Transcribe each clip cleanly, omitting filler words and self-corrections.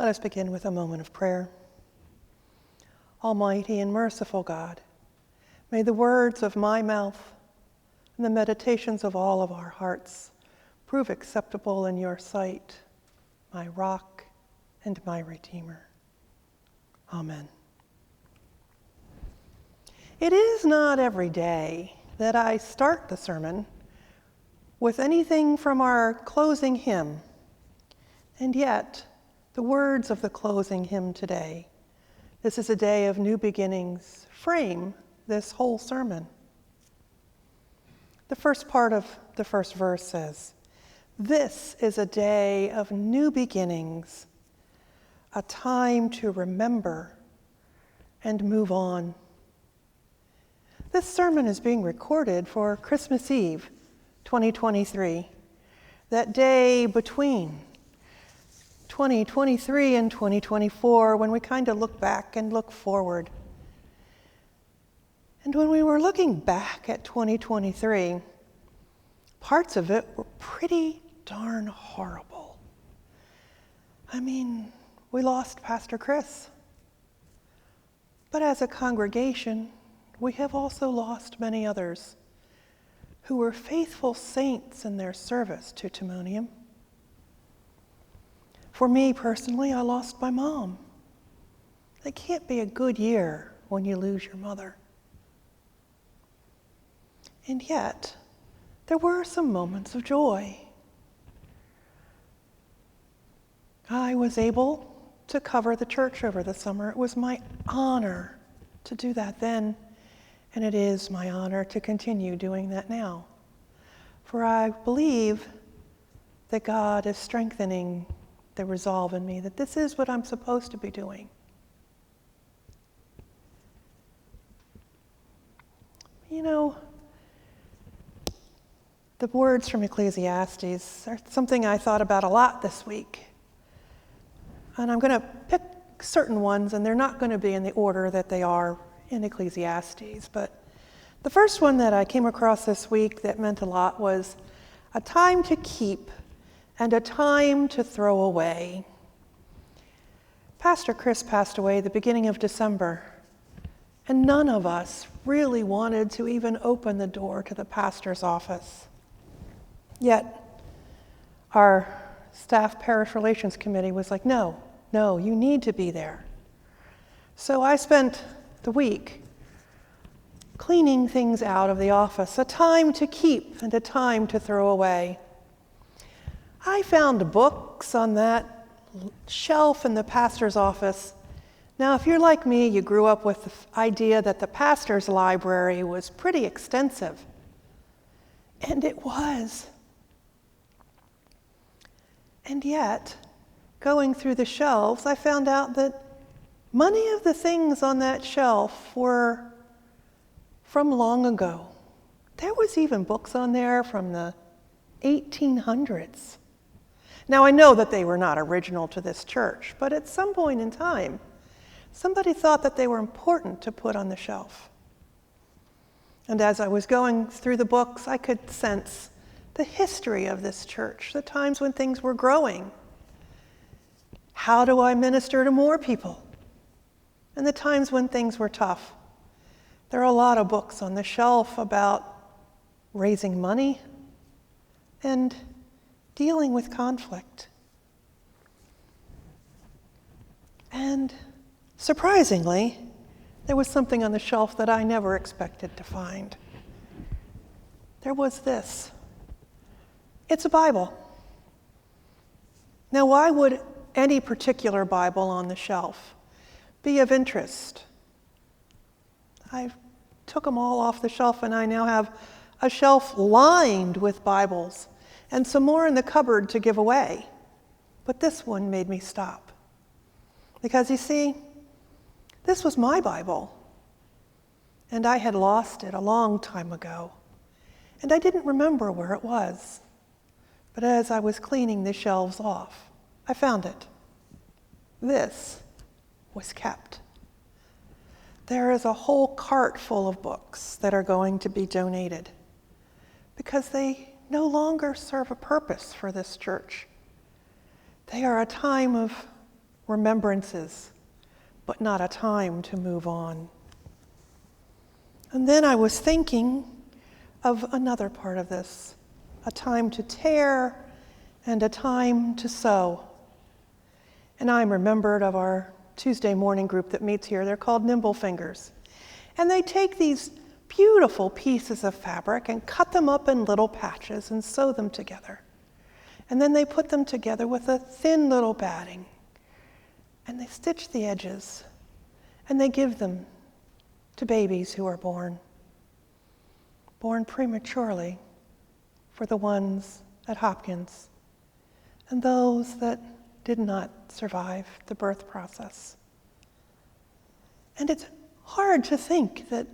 Let us begin with a moment of prayer. Almighty and merciful God, may the words of my mouth and the meditations of all of our hearts prove acceptable in your sight, my rock and my redeemer. Amen. It is not every day that I start the sermon with anything from our closing hymn, and yet the words of the closing hymn today, "This is a day of new beginnings," frame this whole sermon. The first part of the first verse says, "This is a day of new beginnings, a time to remember and move on." This sermon is being recorded for Christmas Eve, 2023, that day between 2023 and 2024, when we kind of look back and look forward. And when we were looking back at 2023, parts of it were pretty darn horrible. I mean, we lost Pastor Chris. But as a congregation, we have also lost many others who were faithful saints in their service to Timonium. For me personally, I lost my mom. It can't be a good year when you lose your mother. And yet, there were some moments of joy. I was able to cover the church over the summer. It was my honor to do that then, and it is my honor to continue doing that now. For I believe that God is strengthening the resolve in me that this is what I'm supposed to be doing. You know, the words from Ecclesiastes are something I thought about a lot this week. And I'm going to pick certain ones, and they're not going to be in the order that they are in Ecclesiastes. But the first one that I came across this week that meant a lot was a time to keep and a time to throw away. Pastor Chris passed away the beginning of December, and none of us really wanted to even open the door to the pastor's office. Yet, our staff parish relations committee was like, no, you need to be there. So I spent the week cleaning things out of the office, a time to keep and a time to throw away. I found books on that shelf in the pastor's office. Now, if you're like me, you grew up with the idea that the pastor's library was pretty extensive. And it was. And yet, going through the shelves, I found out that many of the things on that shelf were from long ago. There was even books on there from the 1800s. Now, I know that they were not original to this church, but at some point in time, somebody thought that they were important to put on the shelf. And as I was going through the books, I could sense the history of this church, the times when things were growing. How do I minister to more people? And the times when things were tough. There are a lot of books on the shelf about raising money and dealing with conflict. And surprisingly, there was something on the shelf that I never expected to find. There was this. It's a Bible. Now, why would any particular Bible on the shelf be of interest? I took them all off the shelf, and I now have a shelf lined with Bibles and some more in the cupboard to give away. But this one made me stop. Because you see, this was my Bible, and I had lost it a long time ago, and I didn't remember where it was. But as I was cleaning the shelves off, I found it. This was kept. There is a whole cart full of books that are going to be donated because they no longer serve a purpose for this church. They are a time of remembrances, but not a time to move on. And then I was thinking of another part of this, a time to tear and a time to sow. And I'm remembered of our Tuesday morning group that meets here. They're called Nimble Fingers. And they take these beautiful pieces of fabric and cut them up in little patches and sew them together. And then they put them together with a thin little batting. And they stitch the edges. And they give them to babies who are born prematurely, for the ones at Hopkins, and those that did not survive the birth process. And it's hard to think that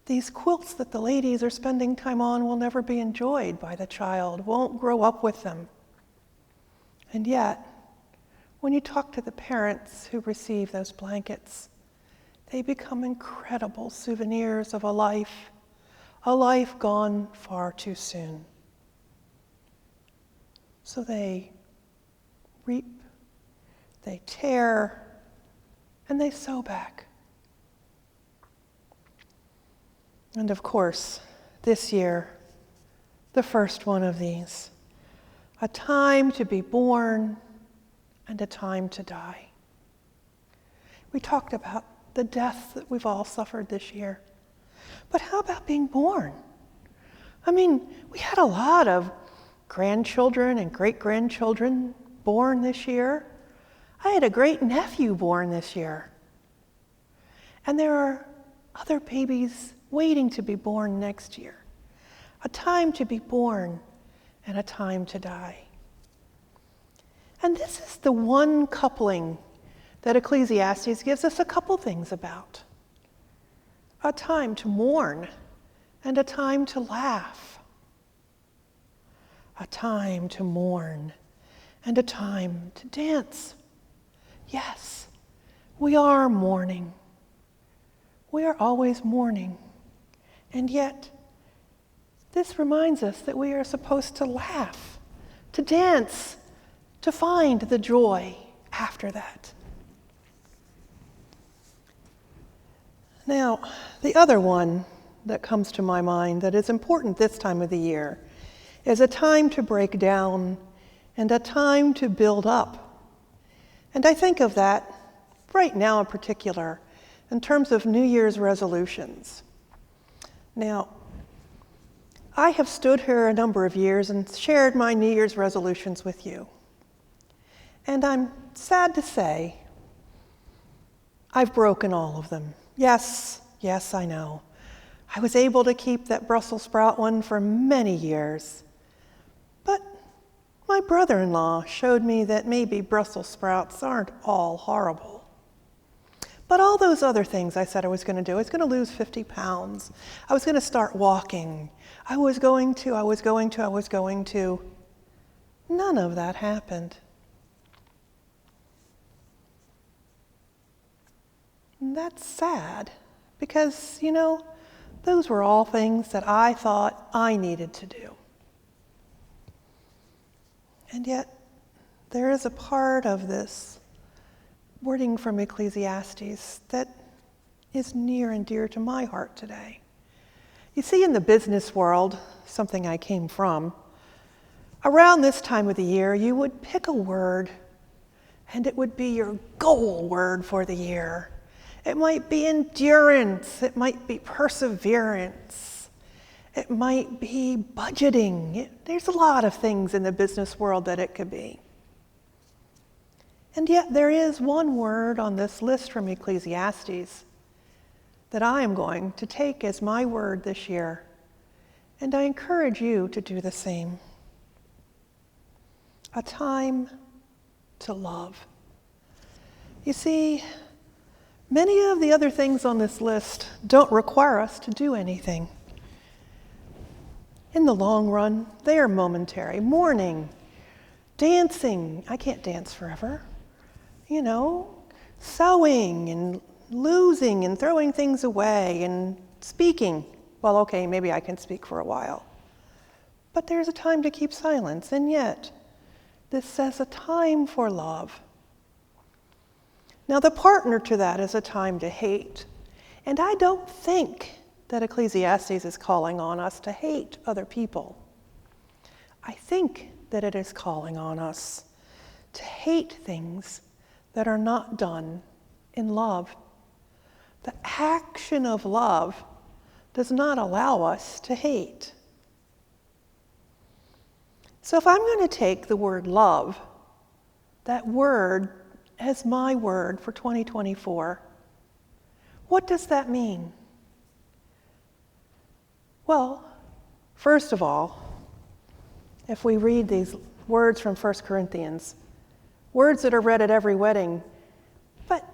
these quilts that the ladies are spending time on will never be enjoyed by the child, won't grow up with them. And yet, when you talk to the parents who receive those blankets, they become incredible souvenirs of a life gone far too soon. So they reap, they tear, and they sew back. And of course, this year, the first one of these, a time to be born and a time to die. We talked about the death that we've all suffered this year. But how about being born? I mean, we had a lot of grandchildren and great-grandchildren born this year. I had a great-nephew born this year. And there are other babies waiting to be born next year. A time to be born and a time to die. And this is the one coupling that Ecclesiastes gives us a couple things about. A time to mourn and a time to laugh. A time to mourn and a time to dance. Yes, we are mourning. We are always mourning. And yet, this reminds us that we are supposed to laugh, to dance, to find the joy after that. Now, the other one that comes to my mind that is important this time of the year is a time to break down and a time to build up. And I think of that right now in particular in terms of New Year's resolutions. Now, I have stood here a number of years and shared my New Year's resolutions with you. And I'm sad to say I've broken all of them. Yes, I know. I was able to keep that Brussels sprout one for many years. But my brother-in-law showed me that maybe Brussels sprouts aren't all horrible. But all those other things I said I was going to do, I was going to lose 50 pounds. I was going to start walking. I was going to. None of that happened. And that's sad because, those were all things that I thought I needed to do. And yet, there is a part of this wording from Ecclesiastes that is near and dear to my heart today. You see, in the business world, something I came from, around this time of the year, you would pick a word, and it would be your goal word for the year. It might be endurance. It might be perseverance. It might be budgeting. There's a lot of things in the business world that it could be. And yet there is one word on this list from Ecclesiastes that I am going to take as my word this year. And I encourage you to do the same. A time to love. You see, many of the other things on this list don't require us to do anything. In the long run, they are momentary. Mourning, dancing. I can't dance forever. Sewing and losing and throwing things away and speaking. Well, okay, maybe I can speak for a while. But there's a time to keep silence, and yet this says a time for love. Now, the partner to that is a time to hate. And I don't think that Ecclesiastes is calling on us to hate other people. I think that it is calling on us to hate things that are not done in love. The action of love does not allow us to hate. So if I'm going to take the word love, that word as my word for 2024, what does that mean? Well, first of all, if we read these words from 1 Corinthians, words that are read at every wedding, but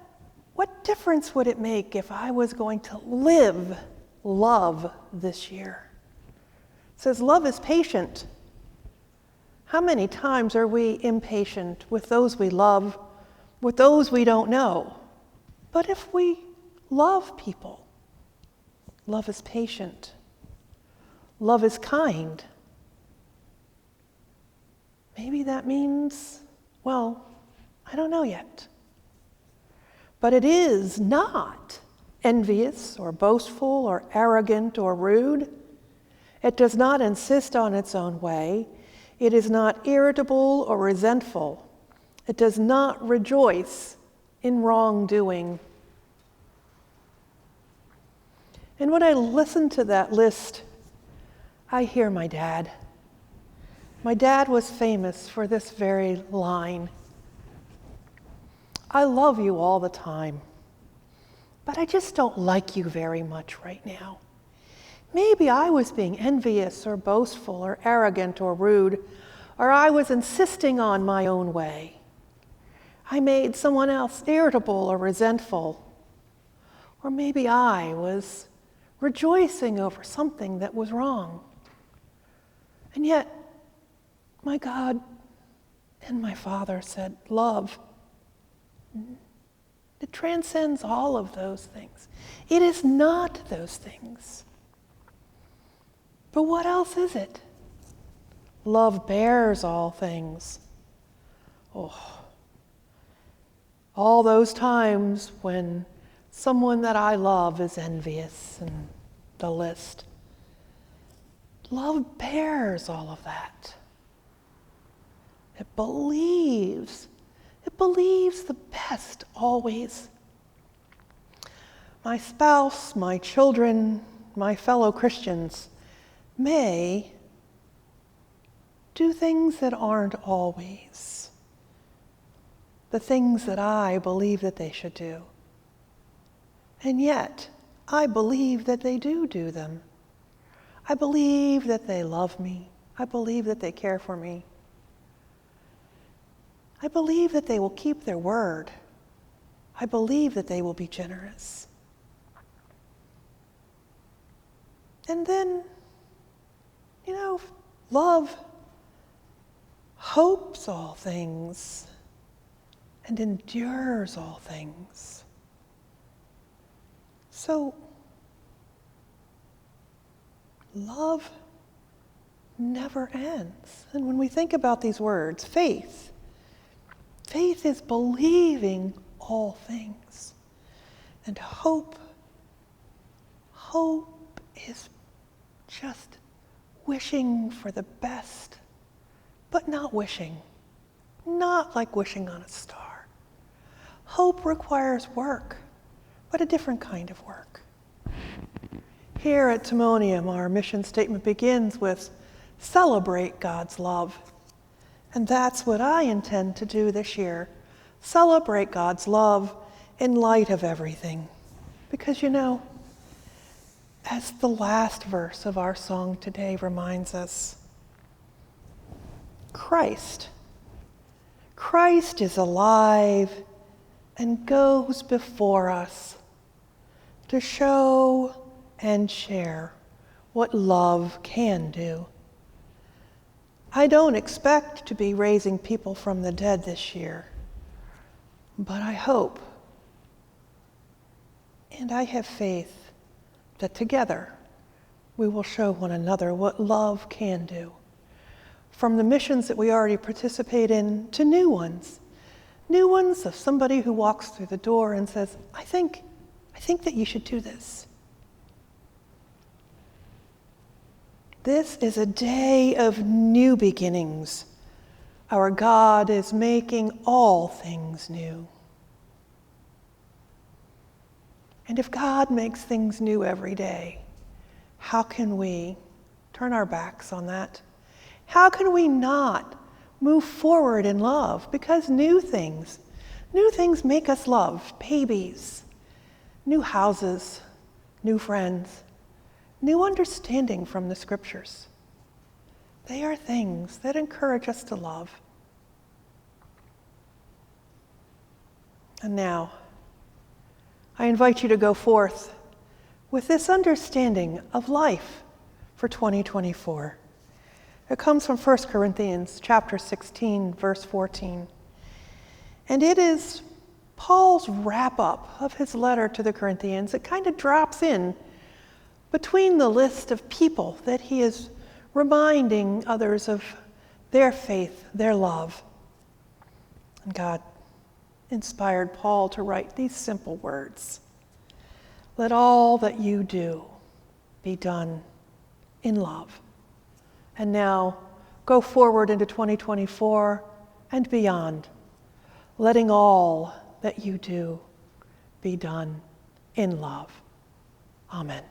what difference would it make if I was going to live love this year? It says love is patient. How many times are we impatient with those we love, with those we don't know? But if we love people, love is patient. Love is kind. Maybe that means, well, I don't know yet. But it is not envious or boastful or arrogant or rude. It does not insist on its own way. It is not irritable or resentful. It does not rejoice in wrongdoing. And when I listen to that list, I hear my dad. My dad was famous for this very line. I love you all the time, but I just don't like you very much right now. Maybe I was being envious or boastful or arrogant or rude, or I was insisting on my own way. I made someone else irritable or resentful, or maybe I was rejoicing over something that was wrong. And yet, my God and my Father said, love. It transcends all of those things. It is not those things. But what else is it? Love bears all things. Oh, all those times when someone that I love is envious, and the list. Love bears all of that. It believes the best always. My spouse, my children, my fellow Christians may do things that aren't always the things that I believe that they should do. And yet, I believe that they do them. I believe that they love me. I believe that they care for me. I believe that they will keep their word. I believe that they will be generous. And then, love hopes all things and endures all things. So, love never ends. And when we think about these words, faith is believing all things. And hope is just wishing for the best, but not wishing. Not like wishing on a star. Hope requires work, but a different kind of work. Here at Timonium, our mission statement begins with celebrate God's love. And that's what I intend to do this year. Celebrate God's love in light of everything. Because as the last verse of our song today reminds us, Christ is alive and goes before us to show and share what love can do. I don't expect to be raising people from the dead this year, but I hope and I have faith that together we will show one another what love can do. From the missions that we already participate in to new ones New ones of somebody who walks through the door and says, I think that you should do this. This is a day of new beginnings. Our God is making all things new. And if God makes things new every day, how can we turn our backs on that? How can we not move forward in love? Because new things make us love. Babies, new houses, new friends, new understanding from the scriptures. They are things that encourage us to love. And now, I invite you to go forth with this understanding of life for 2024. It comes from 1 Corinthians chapter 16, verse 14. And it is Paul's wrap-up of his letter to the Corinthians. It kind of drops in between the list of people that he is reminding others of their faith, their love. And God inspired Paul to write these simple words. Let all that you do be done in love. And now go forward into 2024 and beyond, letting all that you do be done in love. Amen.